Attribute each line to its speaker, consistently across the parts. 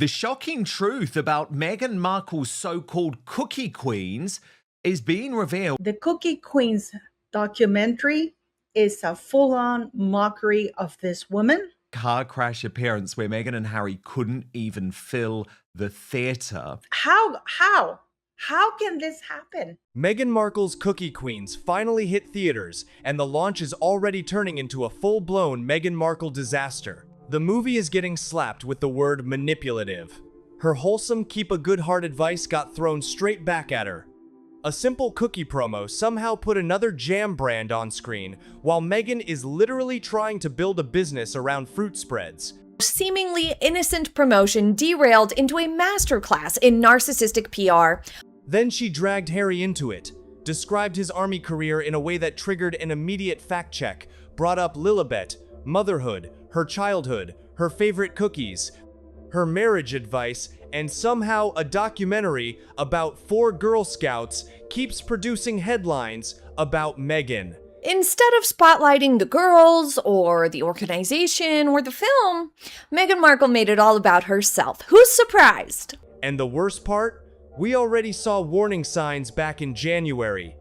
Speaker 1: The shocking truth about Meghan Markle's so-called cookie queens is being revealed.
Speaker 2: The Cookie Queens documentary is a full-on mockery of this woman.
Speaker 1: Car crash appearance where Meghan and Harry couldn't even fill the theatre.
Speaker 2: How can this happen?
Speaker 3: Meghan Markle's Cookie Queens finally hit theaters, and the launch is already turning into a full-blown Meghan Markle disaster. The movie is getting slapped with the word manipulative. Her wholesome keep a good heart advice got thrown straight back at her. A simple cookie promo somehow put another jam brand on screen, while Meghan is literally trying to build a business around fruit spreads.
Speaker 4: Seemingly innocent promotion derailed into a masterclass in narcissistic PR.
Speaker 3: Then she dragged Harry into it, described his army career in a way that triggered an immediate fact check, brought up Lilibet, motherhood, her childhood, her favorite cookies, her marriage advice, and somehow a documentary about 4 Girl Scouts keeps producing headlines about Meghan.
Speaker 4: Instead of spotlighting the girls, or the organization, or the film, Meghan Markle made it all about herself. Who's surprised?
Speaker 3: And the worst part? We already saw warning signs back in January.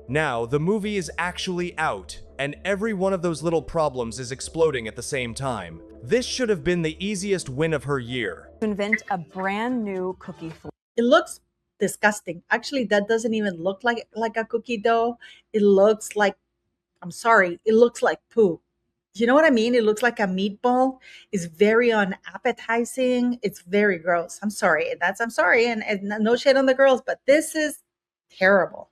Speaker 3: Now, the movie is actually out, and every one of those little problems is exploding at the same time. This should have been the easiest win of her year.
Speaker 5: Invent a brand new cookie flavor.
Speaker 2: It looks disgusting. Actually, that doesn't even look like a cookie dough. It looks like, I'm sorry, it looks like poo. You know what I mean? It looks like a meatball. It's very unappetizing. It's very gross. I'm sorry. I'm sorry. And no shade on the girls, but this is terrible.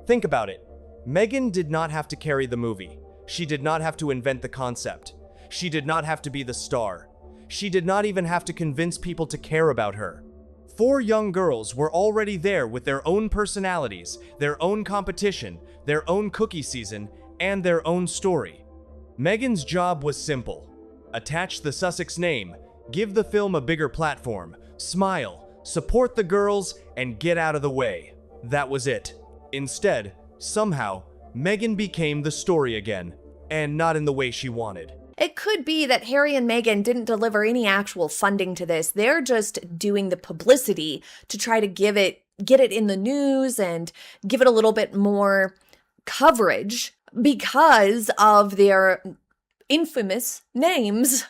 Speaker 3: Think about it. Meghan did not have to carry the movie. She did not have to invent the concept. She did not have to be the star. She did not even have to convince people to care about her. 4 young girls were already there with their own personalities, their own competition, their own cookie season, and their own story. Meghan's job was simple. Attach the Sussex name, give the film a bigger platform, smile, support the girls, and get out of the way. That was it. Instead, somehow, Meghan became the story again, and not in the way she wanted.
Speaker 4: It could be that Harry and Meghan didn't deliver any actual funding to this. They're just doing the publicity to try to get it in the news and give it a little bit more coverage because of their infamous names.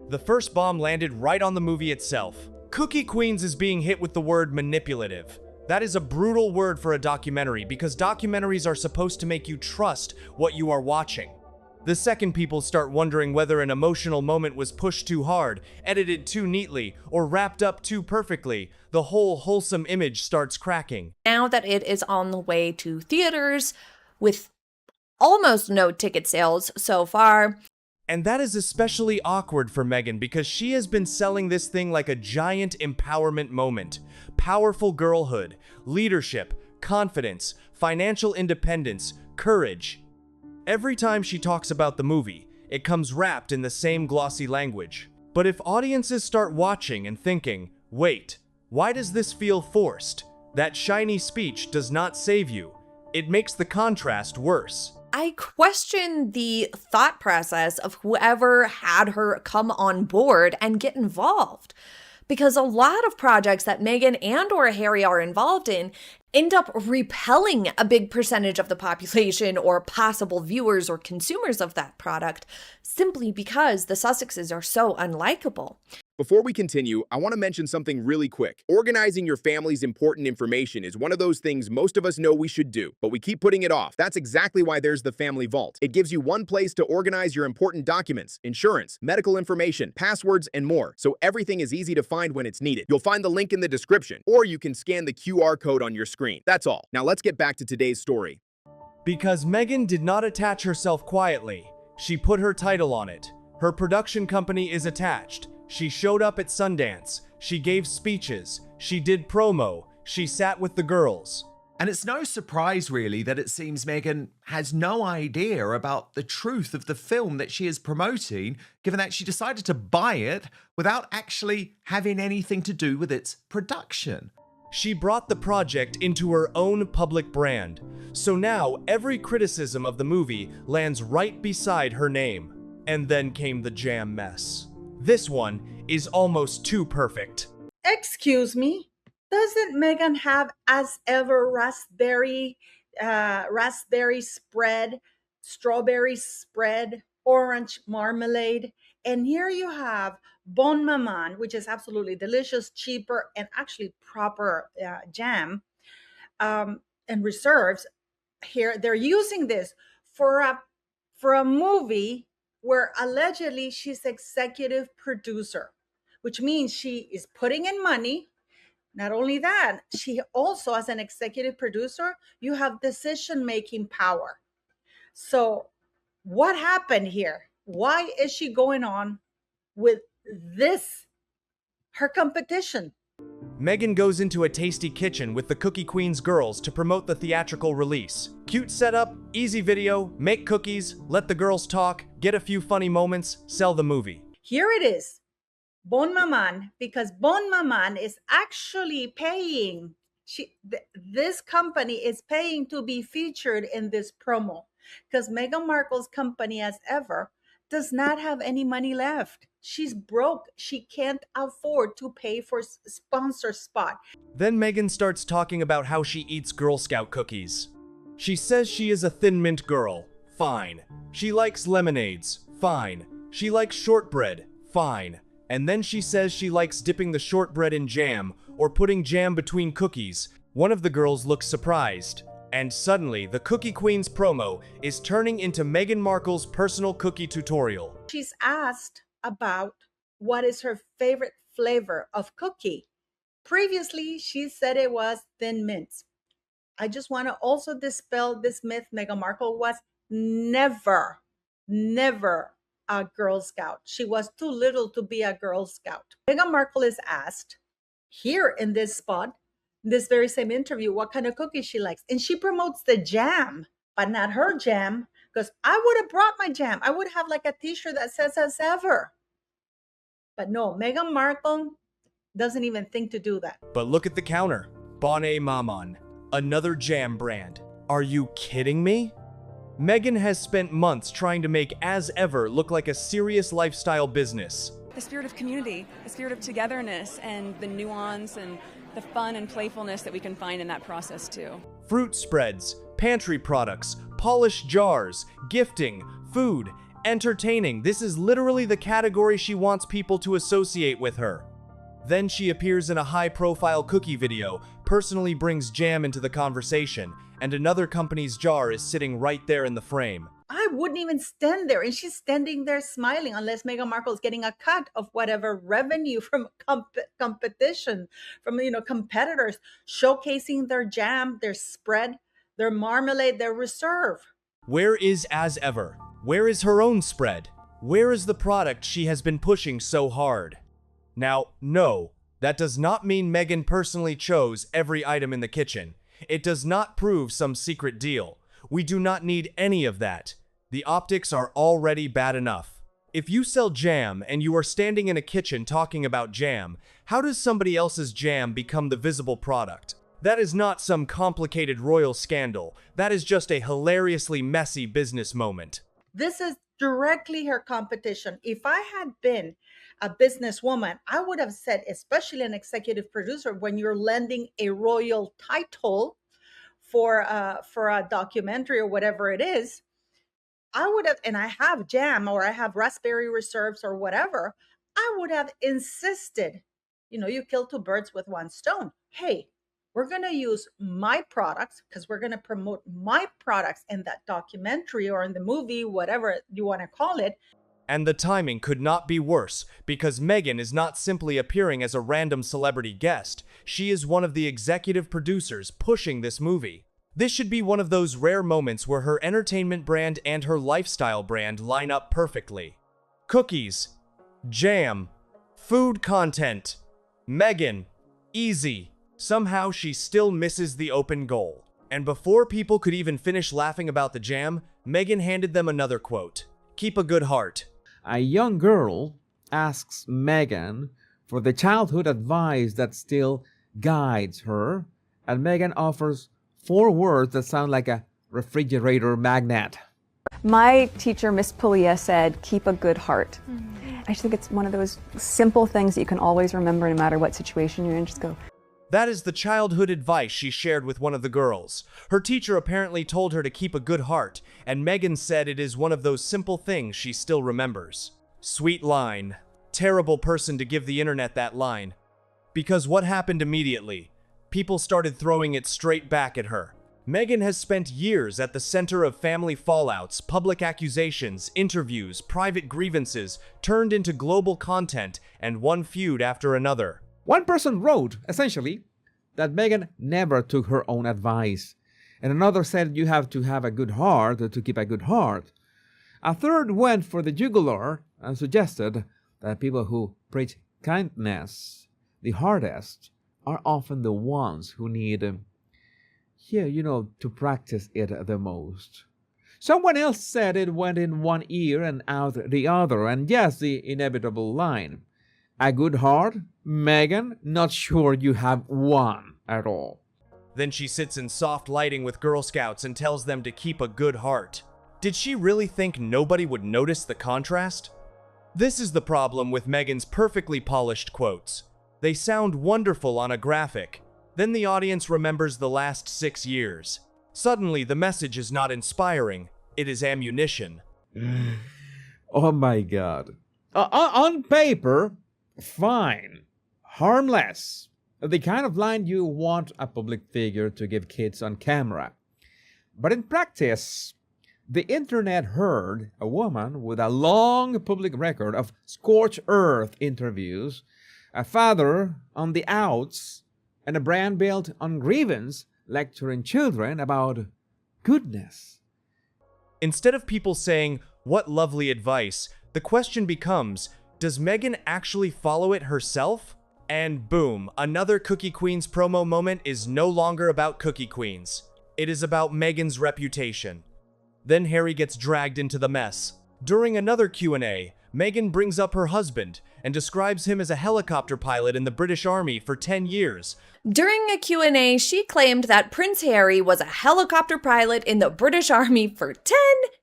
Speaker 3: The first bomb landed right on the movie itself. Cookie Queens is being hit with the word manipulative. That is a brutal word for a documentary because documentaries are supposed to make you trust what you are watching. The second people start wondering whether an emotional moment was pushed too hard, edited too neatly, or wrapped up too perfectly, the whole wholesome image starts cracking.
Speaker 4: Now that it is on the way to theaters with almost no ticket sales so far.
Speaker 3: And that is especially awkward for Meghan because she has been selling this thing like a giant empowerment moment. Powerful girlhood, leadership, confidence, financial independence, courage. Every time she talks about the movie, it comes wrapped in the same glossy language. But if audiences start watching and thinking, wait, why does this feel forced? That shiny speech does not save you. It makes the contrast worse.
Speaker 4: I question the thought process of whoever had her come on board and get involved. Because a lot of projects that Meghan and or Harry are involved in end up repelling a big percentage of the population or possible viewers or consumers of that product simply because the Sussexes are so unlikable.
Speaker 6: Before we continue, I want to mention something really quick. Organizing your family's important information is one of those things most of us know we should do, but we keep putting it off. That's exactly why there's the Family Vault. It gives you one place to organize your important documents, insurance, medical information, passwords, and more, so everything is easy to find when it's needed. You'll find the link in the description, or you can scan the QR code on your screen. That's all. Now let's get back to today's story.
Speaker 3: Because Meghan did not attach herself quietly, she put her title on it. Her production company is attached. She showed up at Sundance. She gave speeches. She did promo. She sat with the girls.
Speaker 1: And it's no surprise, really, that it seems Meghan has no idea about the truth of the film that she is promoting, given that she decided to buy it without actually having anything to do with its production.
Speaker 3: She brought the project into her own public brand. So now every criticism of the movie lands right beside her name. And then came the jam mess. This one is almost too perfect.
Speaker 2: Excuse me, doesn't Megan have as ever raspberry spread, strawberry spread, orange marmalade? And here you have Bon Maman, which is absolutely delicious, cheaper, and actually proper jam, and reserves. Here they're using this for a movie where allegedly she's executive producer, which means she is putting in money. Not only that, she also, as an executive producer, you have decision making power. So what happened here? Why is she going on with this, her competition?
Speaker 3: Meghan goes into a tasty kitchen with the Cookie Queen's girls to promote the theatrical release. Cute setup, easy video, make cookies, let the girls talk, get a few funny moments, sell the movie.
Speaker 2: Here it is, Bon Maman, because Bon Maman is actually paying. This company is paying to be featured in this promo, because Meghan Markle's company, as ever, does not have any money left. She's broke. She can't afford to pay for sponsor spot.
Speaker 3: Then Meghan starts talking about how she eats Girl Scout cookies. She says she is a Thin Mint girl. Fine. She likes lemonades. Fine. She likes shortbread. Fine. And then she says she likes dipping the shortbread in jam or putting jam between cookies. One of the girls looks surprised. And suddenly, the Cookie Queen's promo is turning into Meghan Markle's personal cookie tutorial.
Speaker 2: She's asked about what is her favorite flavor of cookie. Previously, she said it was Thin Mints. I just want to also dispel this myth. Meghan Markle was never a Girl Scout. She was too little to be a Girl Scout. Meghan Markle is asked here in this spot, this very same interview, what kind of cookies she likes. And she promotes the jam, but not her jam, because I would have brought my jam. I would have like a t-shirt that says as ever. But no, Meghan Markle doesn't even think to do that.
Speaker 3: But look at the counter. Bon Maman, another jam brand. Are you kidding me? Meghan has spent months trying to make As Ever look like a serious lifestyle business.
Speaker 5: The spirit of community, the spirit of togetherness, and the nuance and the fun and playfulness that we can find in that process too.
Speaker 3: Fruit spreads, pantry products, polished jars, gifting, food, entertaining. This is literally the category she wants people to associate with her. Then she appears in a high-profile cookie video, personally brings jam into the conversation, and another company's jar is sitting right there in the frame.
Speaker 2: I wouldn't even stand there, and she's standing there smiling, unless Meghan Markle is getting a cut of whatever revenue from competition, from competitors, showcasing their jam, their spread, their marmalade, their reserve.
Speaker 3: Where is As Ever? Where is her own spread? Where is the product she has been pushing so hard? Now, no, that does not mean Meghan personally chose every item in the kitchen. It does not prove some secret deal. We do not need any of that. The optics are already bad enough. If you sell jam and you are standing in a kitchen talking about jam, how does somebody else's jam become the visible product? That is not some complicated royal scandal. That is just a hilariously messy business moment.
Speaker 2: This is directly her competition. If I had been a businesswoman, I would have said, especially an executive producer, when you're lending a royal title for a documentary or whatever it is, I would have, and I have jam or I have raspberry reserves or whatever, I would have insisted, you kill two birds with one stone. Hey, we're going to use my products because we're going to promote my products in that documentary or in the movie, whatever you want to call it.
Speaker 3: And the timing could not be worse, because Meghan is not simply appearing as a random celebrity guest. She is one of the executive producers pushing this movie. This should be one of those rare moments where her entertainment brand and her lifestyle brand line up perfectly. Cookies, jam, food content, Meghan, easy. Somehow she still misses the open goal. And before people could even finish laughing about the jam, Meghan handed them another quote. Keep a good heart.
Speaker 7: A young girl asks Meghan for the childhood advice that still guides her, and Meghan offers 4 words that sound like a refrigerator magnet.
Speaker 5: My teacher, Miss Palia, said, keep a good heart. I just think it's one of those simple things that you can always remember no matter what situation you're in. Just go,
Speaker 3: That is the childhood advice she shared with one of the girls. Her teacher apparently told her to keep a good heart, and Meghan said it is one of those simple things she still remembers. Sweet line. Terrible person to give the internet that line. Because what happened immediately? People started throwing it straight back at her. Meghan has spent years at the center of family fallouts, public accusations, interviews, private grievances, turned into global content, and one feud after another.
Speaker 7: One person wrote, essentially, that Meghan never took her own advice, and another said you have to have a good heart to keep a good heart. A third went for the jugular and suggested that people who preach kindness the hardest are often the ones who need to practice it the most. Someone else said it went in one ear and out the other, and yes, the inevitable line. A good heart? Meghan, not sure you have one at all.
Speaker 3: Then she sits in soft lighting with Girl Scouts and tells them to keep a good heart. Did she really think nobody would notice the contrast? This is the problem with Meghan's perfectly polished quotes. They sound wonderful on a graphic. Then the audience remembers the last 6 years. Suddenly, the message is not inspiring. It is ammunition.
Speaker 7: Oh my God. On paper, fine. Harmless. The kind of line you want a public figure to give kids on camera. But in practice, the internet heard a woman with a long public record of scorched earth interviews, a father on the outs, and a brand built on grievance lecturing children about goodness.
Speaker 3: Instead of people saying, "What lovely advice," the question becomes, does Meghan actually follow it herself? And boom, another Cookie Queens promo moment is no longer about Cookie Queens. It is about Meghan's reputation. Then Harry gets dragged into the mess. During another Q&A, Meghan brings up her husband and describes him as a helicopter pilot in the British Army for 10 years.
Speaker 4: During a Q&A, she claimed that Prince Harry was a helicopter pilot in the British Army for 10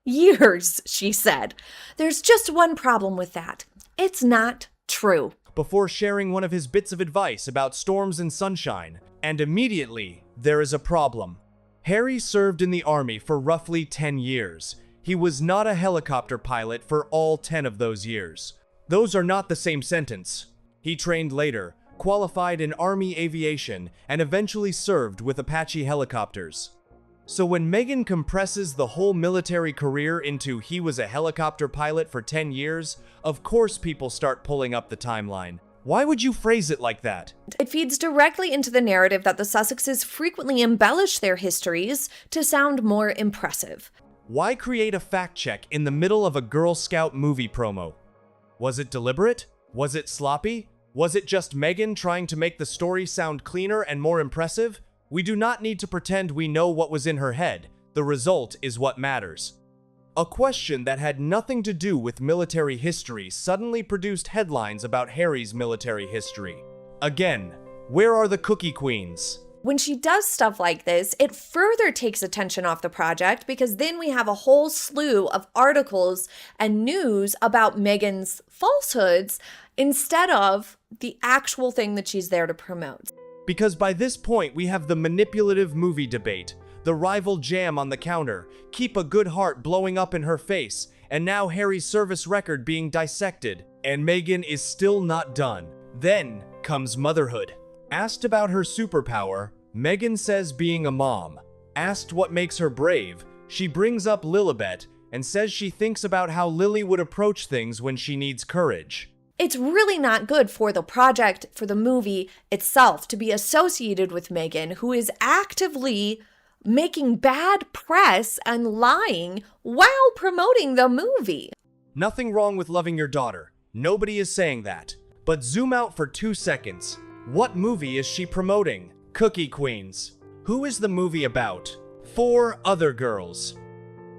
Speaker 4: years, she said. There's just one problem with that. It's not true.
Speaker 3: Before sharing one of his bits of advice about storms and sunshine. And immediately, there is a problem. Harry served in the army for roughly 10 years. He was not a helicopter pilot for all 10 of those years. Those are not the same sentence. He trained later, qualified in Army aviation, and eventually served with Apache helicopters. So when Meghan compresses the whole military career into he was a helicopter pilot for 10 years, of course people start pulling up the timeline. Why would you phrase it like that?
Speaker 4: It feeds directly into the narrative that the Sussexes frequently embellish their histories to sound more impressive.
Speaker 3: Why create a fact check in the middle of a Girl Scout movie promo? Was it deliberate? Was it sloppy? Was it just Meghan trying to make the story sound cleaner and more impressive? We do not need to pretend we know what was in her head. The result is what matters. A question that had nothing to do with military history suddenly produced headlines about Harry's military history. Again, where are the Cookie Queens?
Speaker 4: When she does stuff like this, it further takes attention off the project because then we have a whole slew of articles and news about Meghan's falsehoods instead of the actual thing that she's there to promote.
Speaker 3: Because by this point, we have the manipulative movie debate, the rival jam on the counter, keep a good heart blowing up in her face, and now Harry's service record being dissected, and Meghan is still not done. Then comes motherhood. Asked about her superpower, Meghan says being a mom. Asked what makes her brave, she brings up Lilibet and says she thinks about how Lily would approach things when she needs courage.
Speaker 4: It's really not good for the project, for the movie itself, to be associated with Meghan, who is actively making bad press and lying while promoting the movie.
Speaker 3: Nothing wrong with loving your daughter. Nobody is saying that. But zoom out for 2 seconds. What movie is she promoting? Cookie Queens. Who is the movie about? 4 other girls.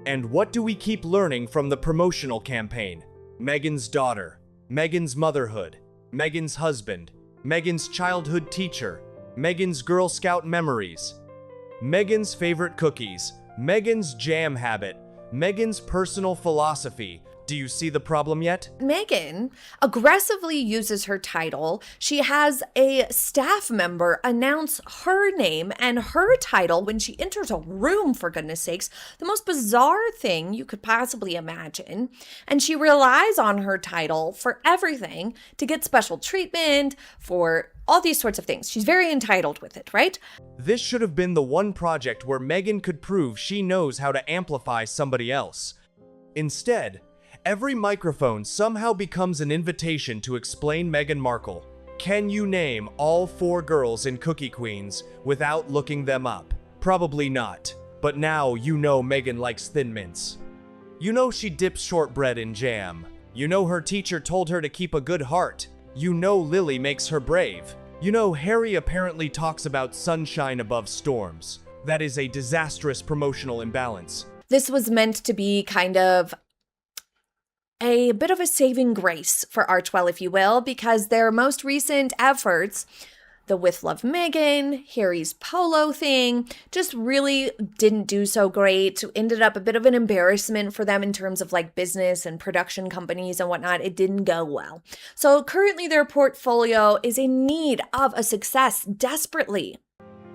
Speaker 3: And what do we keep learning from the promotional campaign? Meghan's daughter. Meghan's motherhood. Meghan's husband. Meghan's childhood teacher. Meghan's Girl Scout memories. Meghan's favorite cookies. Meghan's jam habit. Meghan's personal philosophy. Do you see the problem yet?
Speaker 4: Meghan aggressively uses her title. She has a staff member announce her name and her title when she enters a room, for goodness sakes. The most bizarre thing you could possibly imagine. And she relies on her title for everything, to get special treatment, for all these sorts of things. She's very entitled with it, right?
Speaker 3: This should have been the one project where Meghan could prove she knows how to amplify somebody else. Instead, every microphone somehow becomes an invitation to explain Meghan Markle. Can you name all 4 girls in Cookie Queens without looking them up? Probably not. But now you know Meghan likes Thin Mints. You know she dips shortbread in jam. You know her teacher told her to keep a good heart. You know Lily makes her brave. You know Harry apparently talks about sunshine above storms. That is a disastrous promotional imbalance.
Speaker 4: This was meant to be kind of a bit of a saving grace for Archewell, if you will, because their most recent efforts, the With Love Meghan, Harry's polo thing, just really didn't do so great. Ended up a bit of an embarrassment for them in terms of like business and production companies and whatnot. It didn't go well. So currently their portfolio is in need of a success desperately.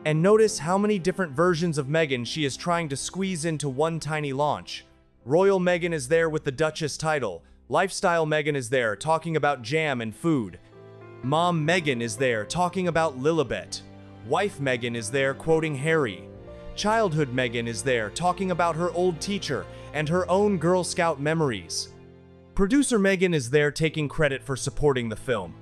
Speaker 3: And notice how many different versions of Meghan she is trying to squeeze into one tiny launch. Royal Meghan is there with the Duchess title. Lifestyle Meghan is there talking about jam and food. Mom Meghan is there talking about Lilibet. Wife Meghan is there quoting Harry. Childhood Meghan is there talking about her old teacher and her own Girl Scout memories. Producer Meghan is there taking credit for supporting the film.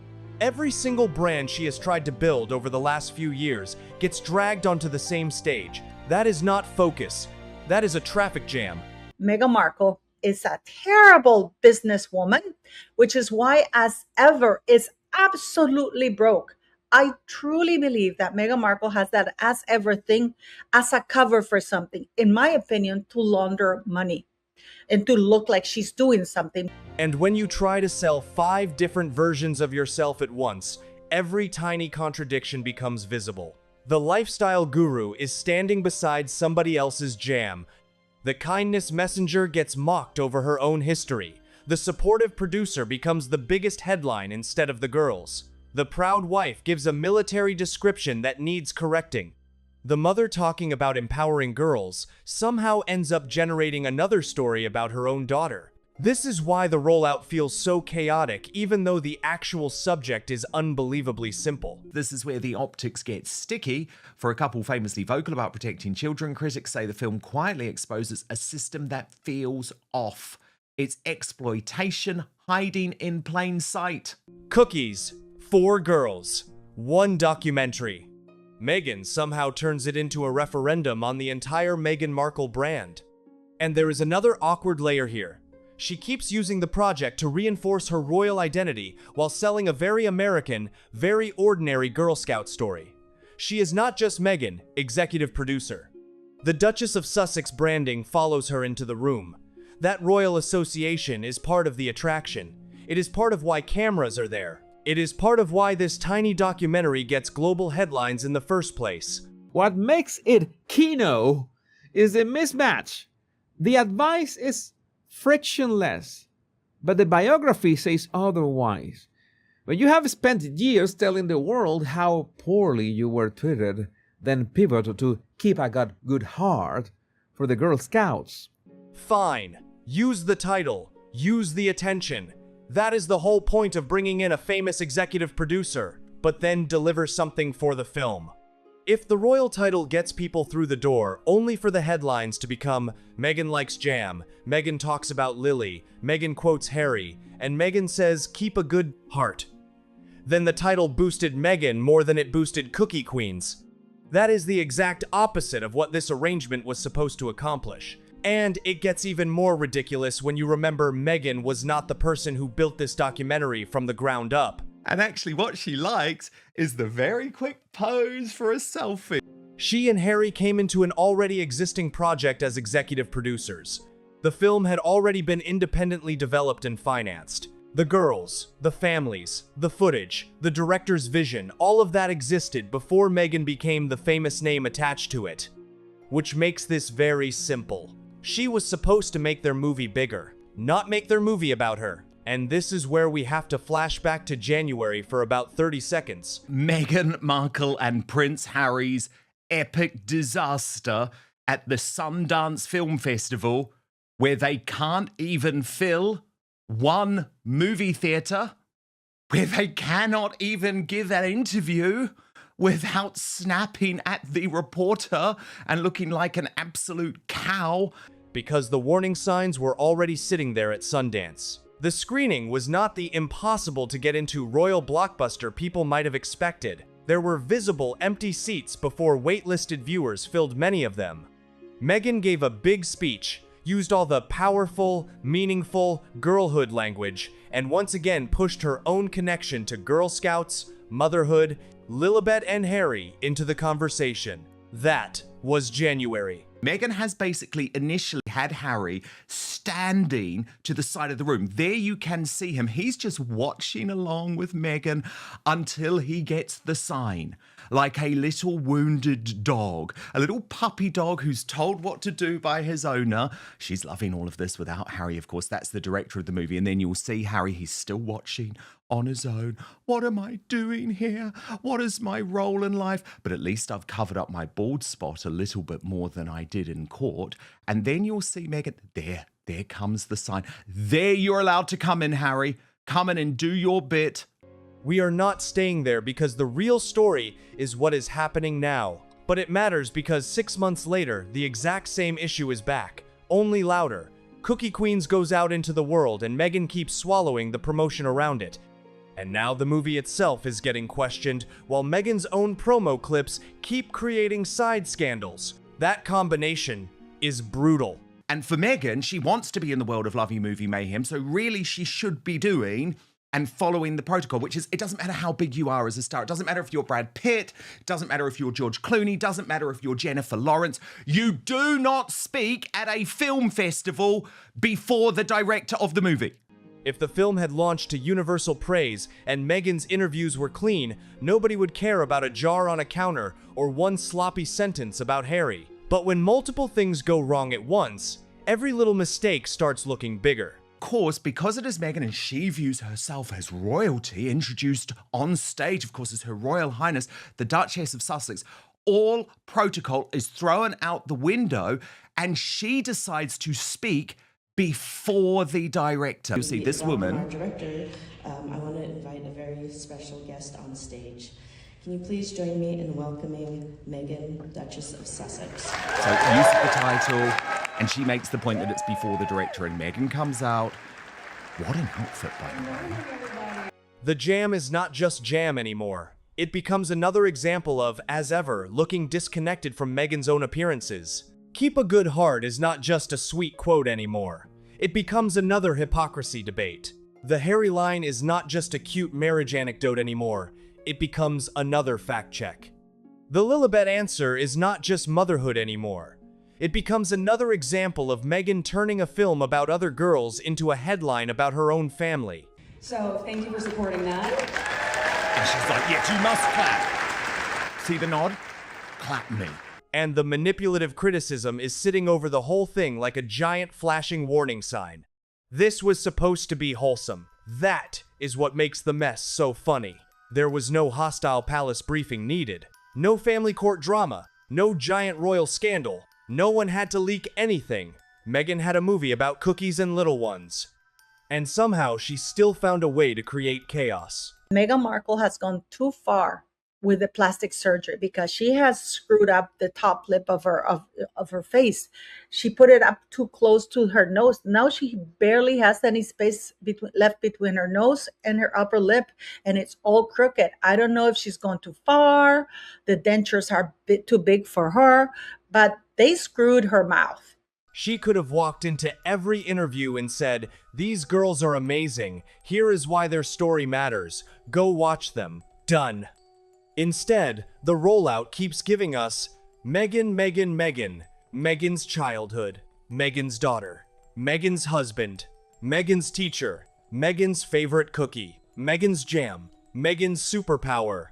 Speaker 3: Every single brand she has tried to build over the last few years gets dragged onto the same stage. That is not focus. That is a traffic jam.
Speaker 2: Meghan Markle is a terrible businesswoman, which is why As Ever is absolutely broke. I truly believe that Meghan Markle has that As Ever thing as a cover for something, in my opinion, to launder money and to look like she's doing something.
Speaker 3: And when you try to sell 5 different versions of yourself at once, every tiny contradiction becomes visible. The lifestyle guru is standing beside somebody else's jam. The kindness messenger gets mocked over her own history. The supportive producer becomes the biggest headline instead of the girls. The proud wife gives a military description that needs correcting. The mother talking about empowering girls somehow ends up generating another story about her own daughter. This is why the rollout feels so chaotic, even though the actual subject is unbelievably simple.
Speaker 1: This is where the optics get sticky. For a couple famously vocal about protecting children, critics say the film quietly exposes a system that feels off. It's exploitation hiding in plain sight.
Speaker 3: Cookies, 4 girls, 1 documentary. Meghan somehow turns it into a referendum on the entire Meghan Markle brand. And there is another awkward layer here. She keeps using the project to reinforce her royal identity while selling a very American, very ordinary Girl Scout story. She is not just Meghan, executive producer. The Duchess of Sussex branding follows her into the room. That royal association is part of the attraction. It is part of why cameras are there. It is part of why this tiny documentary gets global headlines in the first place.
Speaker 7: What makes it Kino is a mismatch. The advice is frictionless, but the biography says otherwise. When you have spent years telling the world how poorly you were treated, then pivot to keep a good heart for the Girl Scouts.
Speaker 3: Fine. Use the title. Use the attention. That is the whole point of bringing in a famous executive producer, but then deliver something for the film. If the royal title gets people through the door only for the headlines to become Meghan likes jam, Meghan talks about Lily, Meghan quotes Harry, and Meghan says keep a good heart, then the title boosted Meghan more than it boosted Cookie Queens. That is the exact opposite of what this arrangement was supposed to accomplish. And it gets even more ridiculous when you remember Meghan was not the person who built this documentary from the ground up.
Speaker 1: And actually what she likes is the very quick pose for a selfie.
Speaker 3: She and Harry came into an already existing project as executive producers. The film had already been independently developed and financed. The girls, the families, the footage, the director's vision, all of that existed before Meghan became the famous name attached to it. Which makes this very simple. She was supposed to make their movie bigger. not make their movie about her. And this is where we have to flash back to January for about 30 seconds.
Speaker 1: Meghan Markle and Prince Harry's epic disaster at the Sundance Film Festival, where they can't even fill one movie theater, where they cannot even give an interview without snapping at the reporter and looking like an absolute cow.
Speaker 3: Because the warning signs were already sitting there at Sundance. The screening was not the impossible to get into royal blockbuster people might have expected. There were visible empty seats before waitlisted viewers filled many of them. Meghan gave a big speech, used all the powerful, meaningful girlhood language, and once again pushed her own connection to Girl Scouts, motherhood, Lilibet and Harry into the conversation. That was January.
Speaker 1: Meghan has basically initially had Harry standing to the side of the room. There you can see him. He's just watching along with Meghan until he gets the sign. Like a little wounded dog, a little puppy dog who's told what to do by his owner. She's loving all of this without Harry, of course. That's the director of the movie. And then you'll see Harry, he's still watching on his own. What am I doing here? What is my role in life? But at least I've covered up my bald spot a little bit more than I did in court. And then you'll see Meghan. There comes the sign. There you're allowed to come in, Harry. Come in and do your bit.
Speaker 3: We are not staying there because the real story is what is happening now. But it matters because 6 months later, the exact same issue is back, only louder. Cookie Queens goes out into the world and Meghan keeps swallowing the promotion around it. And now the movie itself is getting questioned, while Meghan's own promo clips keep creating side scandals. That combination is brutal.
Speaker 1: And for Meghan, she wants to be in the world of Lovey Movie Mayhem, so really she should be doing and following the protocol, which is, it doesn't matter how big you are as a star. It doesn't matter if you're Brad Pitt. It doesn't matter if you're George Clooney. It doesn't matter if you're Jennifer Lawrence. You do not speak at a film festival before the director of the movie.
Speaker 3: If the film had launched to universal praise and Meghan's interviews were clean, nobody would care about a jar on a counter or one sloppy sentence about Harry. But when multiple things go wrong at once, every little mistake starts looking bigger.
Speaker 1: Of course, because it is Meghan and she views herself as royalty, introduced on stage, of course, as Her Royal Highness, the Duchess of Sussex, all protocol is thrown out the window and she decides to speak before the director. You see this woman.
Speaker 8: Our director, I want to invite a very special guest on stage. Can you please join me in welcoming Meghan, Duchess of Sussex?
Speaker 1: So use of the title, and she makes the point that it's before the director, and Meghan comes out. What an outfit, by the way.
Speaker 3: The jam is not just jam anymore. It becomes another example of, as ever, looking disconnected from Meghan's own appearances. Keep a good heart is not just a sweet quote anymore. It becomes another hypocrisy debate. The Harry line is not just a cute marriage anecdote anymore. It becomes another fact check. The Lilibet answer is not just motherhood anymore. It becomes another example of Meghan turning a film about other girls into a headline about her own family.
Speaker 5: So thank you for supporting that.
Speaker 1: And she's like, yes, you must clap. See the nod? Clap me.
Speaker 3: And the manipulative criticism is sitting over the whole thing like a giant flashing warning sign. This was supposed to be wholesome. That is what makes the mess so funny. There was no hostile palace briefing needed. No family court drama. No giant royal scandal. No one had to leak anything. Meghan had a movie about cookies and little ones. And somehow she still found a way to create chaos.
Speaker 2: Meghan Markle has gone too far with the plastic surgery because she has screwed up the top lip of her face. She put it up too close to her nose. Now she barely has any space left between her nose and her upper lip, and it's all crooked. I don't know if she's gone too far. The dentures are a bit too big for her, but they screwed her mouth.
Speaker 3: She could have walked into every interview and said, "These girls are amazing. Here is why their story matters. Go watch them." Done. Instead, the rollout keeps giving us Meghan, Meghan, Meghan, Meghan's childhood, Meghan's daughter, Meghan's husband, Meghan's teacher, Meghan's favorite cookie, Meghan's jam, Meghan's superpower,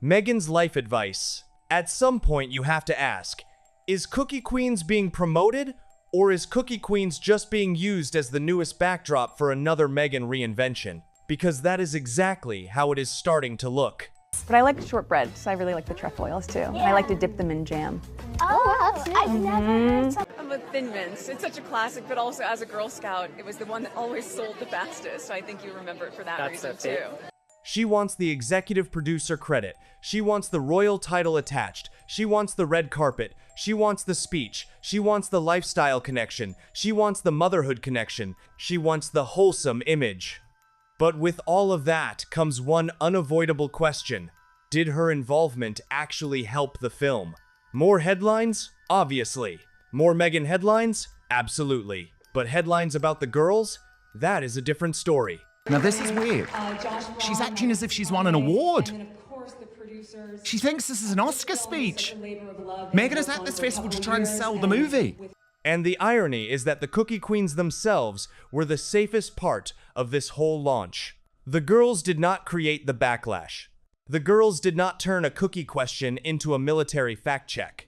Speaker 3: Meghan's life advice. At some point you have to ask, is Cookie Queens being promoted Or is Cookie Queens just being used as the newest backdrop for another Meghan reinvention? Because that is exactly how it is starting to look.
Speaker 5: But I like shortbread, so I really like the trefoils too. And I like to dip them in jam.
Speaker 9: Oh, that's new. I've never heard something.
Speaker 5: I'm a Thin Mints. It's such a classic, but also as a Girl Scout, it was the one that always sold the fastest. So I think you remember it for that reason too.
Speaker 3: She wants the executive producer credit. She wants the royal title attached. She wants the red carpet. She wants the speech. She wants the lifestyle connection. She wants the motherhood connection. She wants the wholesome image. But with all of that comes one unavoidable question. Did her involvement actually help the film? More headlines? Obviously. More Meghan headlines? Absolutely. But headlines about the girls? That is a different story.
Speaker 1: Now this is weird. She's acting as if she's won an award. She thinks this is an Oscar speech. Meghan is at this festival to try and sell the movie.
Speaker 3: And the irony is that the Cookie Queens themselves were the safest part of this whole launch. The girls did not create the backlash. The girls did not turn a cookie question into a military fact check.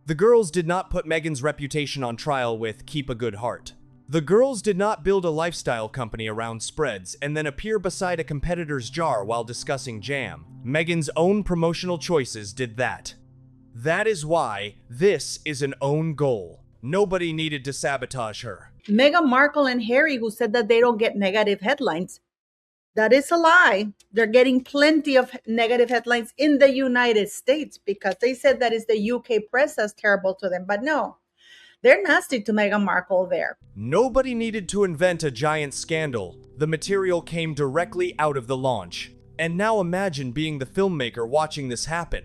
Speaker 3: The girls did not put Meghan's reputation on trial with "keep a good heart." The girls did not build a lifestyle company around spreads and then appear beside a competitor's jar while discussing jam. Meghan's own promotional choices did that. That is why this is an own goal. Nobody needed to sabotage her.
Speaker 2: Meghan Markle and Harry, who said that they don't get negative headlines. That is a lie. They're getting plenty of negative headlines in the United States because they said that is the UK press that's terrible to them. But no, they're nasty to Meghan Markle there.
Speaker 3: Nobody needed to invent a giant scandal. The material came directly out of the launch. And now imagine being the filmmaker watching this happen.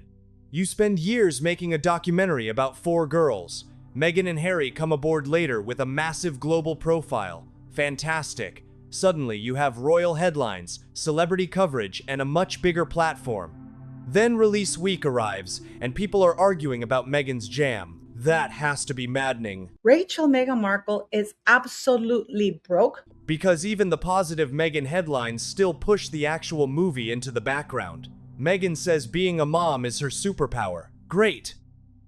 Speaker 3: You spend years making a documentary about 4 girls. Meghan and Harry come aboard later with a massive global profile. Fantastic. Suddenly you have royal headlines, celebrity coverage, and a much bigger platform. Then release week arrives, and people are arguing about Meghan's jam. That has to be maddening.
Speaker 2: Rachel Meghan Markle is absolutely broke.
Speaker 3: Because even the positive Meghan headlines still push the actual movie into the background. Meghan says being a mom is her superpower. Great.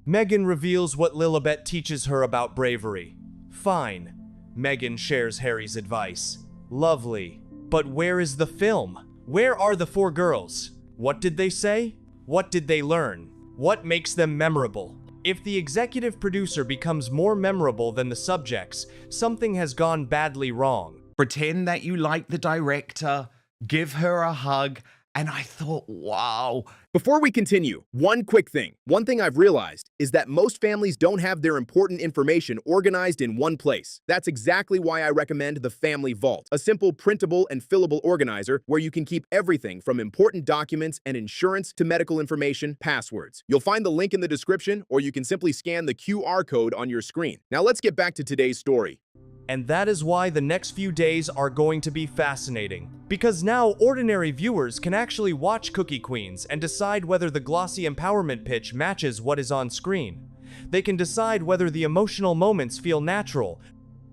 Speaker 3: Meghan reveals what Lilibet teaches her about bravery. Fine. Meghan shares Harry's advice. Lovely. But where is the film? Where are the 4 girls? What did they say? What did they learn? What makes them memorable? If the executive producer becomes more memorable than the subjects, something has gone badly wrong.
Speaker 1: Pretend that you like the director, give her a hug, and I thought, wow.
Speaker 6: Before we continue, one quick thing. One thing I've realized is that most families don't have their important information organized in one place. That's exactly why I recommend the Family Vault, a simple printable and fillable organizer where you can keep everything from important documents and insurance to medical information, passwords. You'll find the link in the description, or you can simply scan the QR code on your screen. Now let's get back to today's story.
Speaker 3: And that is why the next few days are going to be fascinating. Because now ordinary viewers can actually watch Cookie Queens and decide whether the glossy empowerment pitch matches what is on screen. They can decide whether the emotional moments feel natural.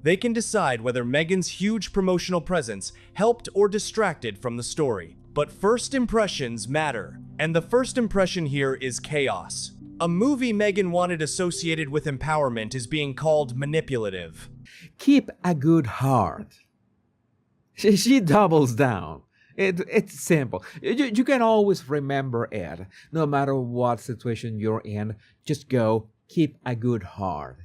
Speaker 3: They can decide whether Meghan's huge promotional presence helped or distracted from the story. But first impressions matter. And the first impression here is chaos. A movie Meghan wanted associated with empowerment is being called manipulative.
Speaker 7: Keep a good heart. She doubles down. It's simple. You can always remember it. No matter what situation you're in, just go, keep a good heart.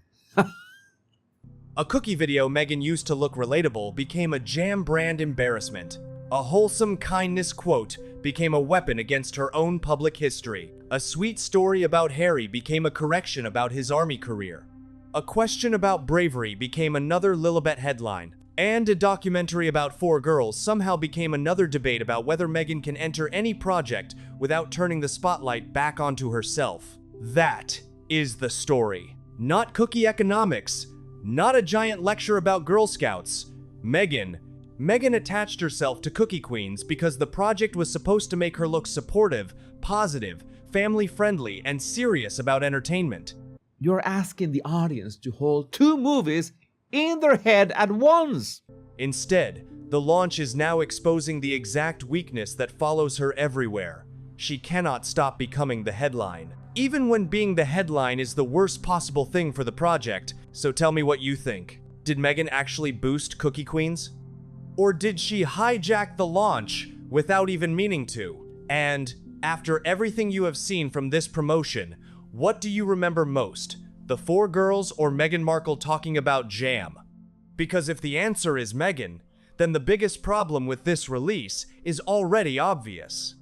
Speaker 3: A cookie video Meghan used to look relatable became a jam brand embarrassment. A wholesome kindness quote became a weapon against her own public history. A sweet story about Harry became a correction about his army career. A question about bravery became another Lilibet headline. And a documentary about 4 girls somehow became another debate about whether Meghan can enter any project without turning the spotlight back onto herself. That is the story. Not cookie economics. Not a giant lecture about Girl Scouts. Meghan attached herself to Cookie Queens because the project was supposed to make her look supportive, positive, family-friendly, and serious about entertainment.
Speaker 7: You're asking the audience to hold 2 movies in their head at once.
Speaker 3: Instead, the launch is now exposing the exact weakness that follows her everywhere. she cannot stop becoming the headline. Even when being the headline is the worst possible thing for the project. So tell me what you think. Did Meghan actually boost Cookie Queens? Or did she hijack the launch without even meaning to? And after everything you have seen from this promotion, what do you remember most? The four girls or Meghan Markle talking about jam? Because if the answer is Meghan, then the biggest problem with this release is already obvious.